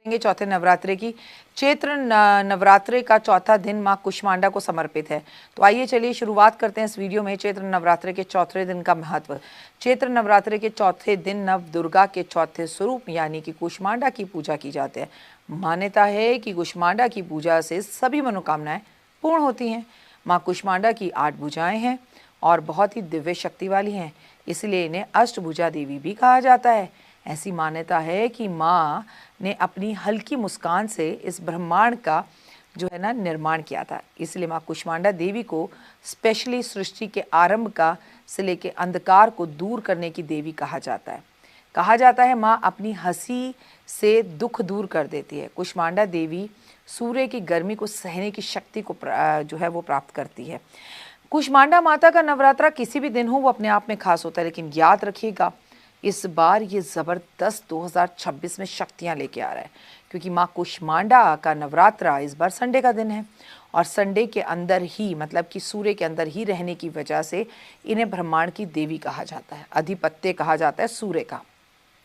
करेंगे चौथे नवरात्रे की। चैत्र नवरात्रे का चौथा दिन माँ कुष्मांडा को समर्पित है। तो आइए चलिए शुरुआत करते हैं इस वीडियो में चैत्र नवरात्रे के चौथे दिन का महत्व। चैत्र नवरात्रे के चौथे दिन नव दुर्गा के चौथे स्वरूप यानी कि कुष्मांडा की पूजा की जाती है। मान्यता है कि कुष्मांडा की पूजा से सभी मनोकामनाएं पूर्ण होती हैं। माँ कुष्मांडा की 8 भुजाएं हैं और बहुत ही दिव्य शक्ति वाली हैं, इसलिए इन्हें अष्टभुजा देवी भी कहा जाता है। ऐसी मान्यता है कि माँ ने अपनी हल्की मुस्कान से इस ब्रह्मांड का जो है ना निर्माण किया था, इसलिए माँ कुष्मांडा देवी को स्पेशली सृष्टि के आरंभ का से लेके अंधकार को दूर करने की देवी कहा जाता है। कहा जाता है माँ अपनी हंसी से दुख दूर कर देती है। कुष्मांडा देवी सूर्य की गर्मी को सहने की शक्ति को जो है वो प्राप्त करती है। कुष्मांडा माता का नवरात्रा किसी भी दिन हो वो अपने आप में खास होता है, लेकिन याद रखिएगा इस बार ये ज़बरदस्त 2026 में शक्तियाँ लेके आ रहा है, क्योंकि माँ कुष्मांडा का नवरात्रा इस बार संडे का दिन है और संडे के अंदर ही मतलब कि सूर्य के अंदर ही रहने की वजह से इन्हें ब्रह्मांड की देवी कहा जाता है, अधिपत्य कहा जाता है सूर्य का।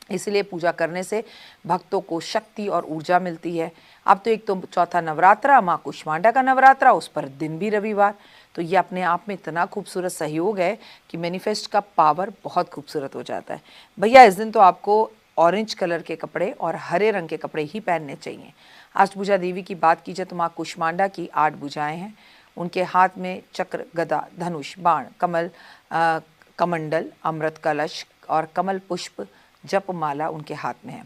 इसलिए पूजा करने से भक्तों को शक्ति और ऊर्जा मिलती है। अब तो एक तो चौथा नवरात्रा माँ कुष्मांडा का नवरात्रा, उस पर दिन भी रविवार, तो ये अपने आप में इतना खूबसूरत सहयोग है कि मैनिफेस्ट का पावर बहुत खूबसूरत हो जाता है। भैया इस दिन तो आपको ऑरेंज कलर के कपड़े और हरे रंग के कपड़े ही पहनने चाहिए। अष्टभुजा देवी की बात की जाए तो माँ कुष्मांडा की 8 भुजाएं हैं। उनके हाथ में चक्र, गदा, धनुष, बाण, कमंडल, अमृत कलश और कमल पुष्प जपमाला उनके हाथ में है।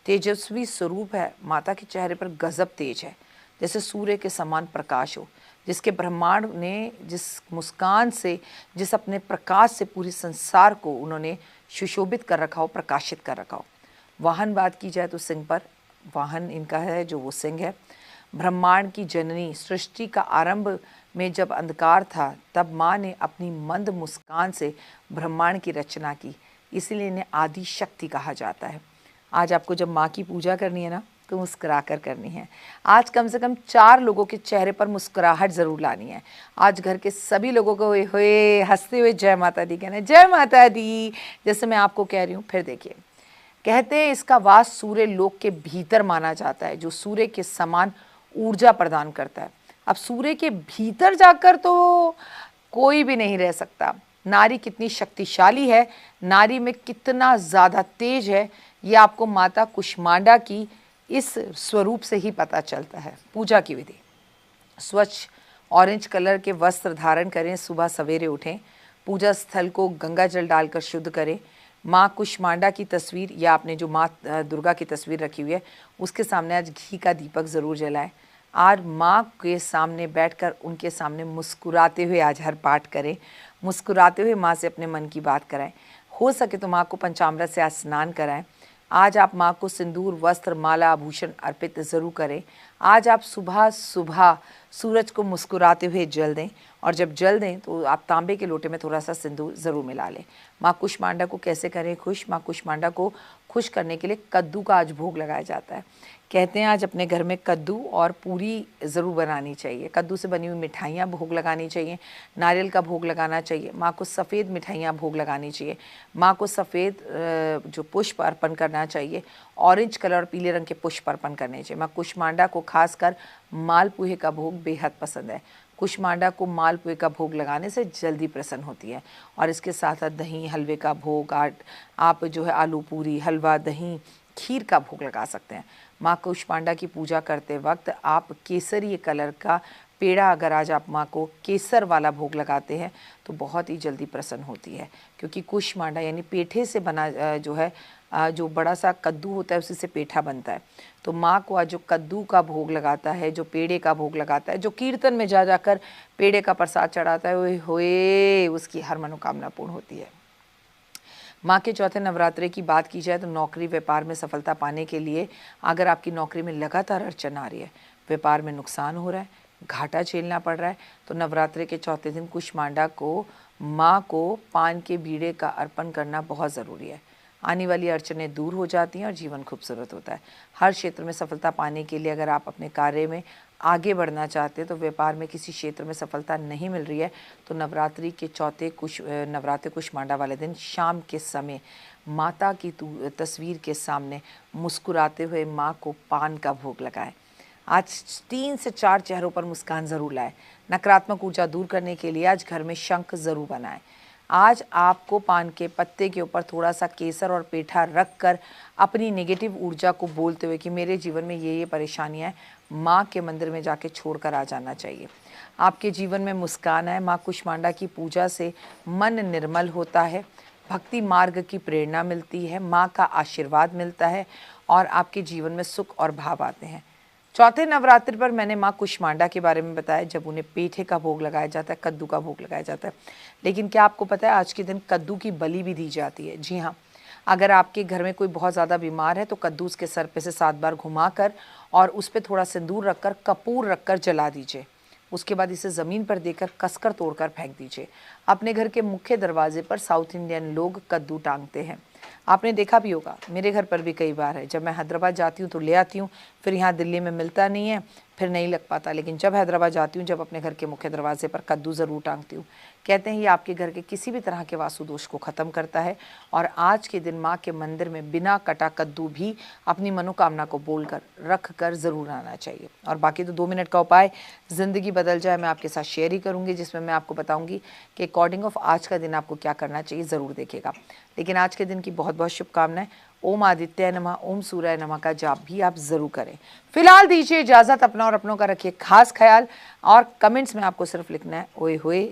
तेजस्वी स्वरूप है। माता के चेहरे पर गजब तेज है, जैसे सूर्य के समान प्रकाश हो, जिसके ब्रह्मांड ने जिस मुस्कान से, जिस अपने प्रकाश से पूरे संसार को उन्होंने सुशोभित कर रखा हो, प्रकाशित कर रखा हो। वाहन बात की जाए तो सिंह पर वाहन इनका है, जो वो सिंह है। ब्रह्मांड की जननी, सृष्टि का आरंभ में जब अंधकार था तब माँ ने अपनी मंद मुस्कान से ब्रह्मांड की रचना की, इसीलिए इन्हें आदि शक्ति कहा जाता है। आज आपको जब माँ की पूजा करनी है ना तो मुस्कुरा कर करनी है। आज कम से कम 4 लोगों के चेहरे पर मुस्कुराहट ज़रूर लानी है। आज घर के सभी लोगों को हुए हंसते हुए जय माता दी कहना है, जय माता दी, जैसे मैं आपको कह रही हूँ। फिर देखिए, कहते हैं इसका वास सूर्य लोक के भीतर माना जाता है, जो सूर्य के समान ऊर्जा प्रदान करता है। अब सूर्य के भीतर जाकर तो कोई भी नहीं रह सकता। नारी कितनी शक्तिशाली है, नारी में कितना ज़्यादा तेज है, ये आपको माता कुष्मांडा की इस स्वरूप से ही पता चलता है। पूजा की विधि, स्वच्छ ऑरेंज कलर के वस्त्र धारण करें, सुबह सवेरे उठें, पूजा स्थल को गंगा जल डालकर शुद्ध करें। माँ कुष्मांडा की तस्वीर या आपने जो माँ दुर्गा की तस्वीर रखी हुई है उसके सामने आज घी का दीपक ज़रूर जलाएं। आज माँ के सामने बैठकर उनके सामने मुस्कुराते हुए आज हर पाठ करें, मुस्कुराते हुए माँ से अपने मन की बात कराएं। हो सके तो माँ को पंचामृत से आज स्नान कराएं। आज आप माँ को सिंदूर, वस्त्र, माला, आभूषण अर्पित ज़रूर करें। आज आप सुबह सुबह सूरज को मुस्कुराते हुए जल दें, और जब जल दें तो आप तांबे के लोटे में थोड़ा सा सिंदूर ज़रूर मिला लें। माँ कुष्मांडा को कैसे करें खुश? माँ कुष्मांडा को खुश करने के लिए कद्दू का आज भोग लगाया जाता है। कहते हैं आज अपने घर में कद्दू और पूरी ज़रूर बनानी चाहिए, कद्दू से बनी हुई मिठाइयाँ भोग लगानी चाहिए, नारियल का भोग लगाना चाहिए। माँ को सफ़ेद मिठाइयाँ भोग लगानी चाहिए, माँ को सफ़ेद जो पुष्प अर्पण करना चाहिए, ऑरेंज कलर और पीले रंग के पुष्प अर्पण करने चाहिए। माँ कुष्मांडा को खासकर मालपुए का भोग बेहद पसंद है। कुष्मांडा को मालपुए का भोग लगाने से जल्दी प्रसन्न होती है, और इसके साथ साथ दही हलवे का भोग, आप जो है आलू पूरी, हलवा, दही, खीर का भोग लगा सकते हैं। माँ कुष्मांडा की पूजा करते वक्त आप केसरी कलर का पेड़ा, अगर आज आप माँ को केसर वाला भोग लगाते हैं तो बहुत ही जल्दी प्रसन्न होती है, क्योंकि कुष्मांडा यानी पेठे से बना जो है जो बड़ा सा कद्दू होता है उसी से पेठा बनता है। तो माँ को आज जो कद्दू का भोग लगाता है, जो पेड़े का भोग लगाता है, जो कीर्तन में जा जाकर पेड़े का प्रसाद चढ़ाता है, ओए होए उसकी हर मनोकामना पूर्ण होती है। माँ के चौथे नवरात्रे की बात की जाए तो नौकरी व्यापार में सफलता पाने के लिए अगर आपकी नौकरी में लगातार अड़चन आ रही है, व्यापार में नुकसान हो रहा है, घाटा झेलना पड़ रहा है, तो नवरात्रे के चौथे दिन कुष्मांडा को माँ को पान के बीड़े का अर्पण करना बहुत ज़रूरी है। आने वाली अड़चनें दूर हो जाती हैं और जीवन खूबसूरत होता है। हर क्षेत्र में सफलता पाने के लिए अगर आप अपने कार्य में आगे बढ़ना चाहते हैं, तो व्यापार में किसी क्षेत्र में सफलता नहीं मिल रही है, तो नवरात्रि के नवरात्रि कुष्मांडा वाले दिन शाम के समय माता की तस्वीर के सामने मुस्कुराते हुए माँ को पान का भोग लगाएं। आज 3 से 4 चेहरों पर मुस्कान ज़रूर लाएं। नकारात्मक ऊर्जा दूर करने के लिए आज घर में शंख ज़रूर बनाएं। आज आपको पान के पत्ते के ऊपर थोड़ा सा केसर और पेठा रख कर अपनी नेगेटिव ऊर्जा को बोलते हुए कि मेरे जीवन में ये परेशानियाँ हैं, माँ के मंदिर में जाके छोड़कर आ जाना चाहिए। आपके जीवन में मुस्कान है। माँ कुष्मांडा की पूजा से मन निर्मल होता है, भक्ति मार्ग की प्रेरणा मिलती है, माँ का आशीर्वाद मिलता है और आपके जीवन में सुख और भाव आते हैं। चौथे नवरात्रि पर मैंने माँ कुष्मांडा के बारे में बताया, जब उन्हें पेठे का भोग लगाया जाता है, कद्दू का भोग लगाया जाता है। लेकिन क्या आपको पता है आज के दिन कद्दू की बलि भी दी जाती है? जी हाँ, अगर आपके घर में कोई बहुत ज़्यादा बीमार है तो कद्दू उसके सर पे से 7 बार घुमाकर और उस पर थोड़ा सिंदूर रखकर, कपूर रखकर जला दीजिए। उसके बाद इसे ज़मीन पर देकर कसकर तोड़कर फेंक दीजिए। अपने घर के मुख्य दरवाजे पर साउथ इंडियन लोग कद्दू टांगते हैं। आपने देखा भी होगा, मेरे घर पर भी कई बार है, जब मैं हैदराबाद जाती हूँ तो ले आती हूँ, फिर यहाँ दिल्ली में मिलता नहीं है, फिर नहीं लग पाता। लेकिन जब हैदराबाद जाती हूँ, जब अपने घर के मुख्य दरवाजे पर कद्दू ज़रूर टांगती हूँ। कहते हैं ये आपके घर के किसी भी तरह के वास्तु दोष को ख़त्म करता है। और आज के दिन माँ के मंदिर में बिना कटा कद्दू भी अपनी मनोकामना को बोलकर रख कर ज़रूर आना चाहिए। और बाकी तो 2 मिनट का उपाय ज़िंदगी बदल जाए मैं आपके साथ शेयर ही करूँगी, जिसमें मैं आपको बताऊँगी कि अकॉर्डिंग ऑफ आज का दिन आपको क्या करना चाहिए, ज़रूर देखिएगा। लेकिन आज के दिन की बहुत बहुत शुभकामनाएं। ओम आदित्य नमः, ओम सूर्य नमः का जाप भी आप ज़रूर करें। फिलहाल दीजिए इजाज़त, अपना और अपनों का रखिए खास ख्याल। और कमेंट्स में आपको सिर्फ लिखना है ओए होए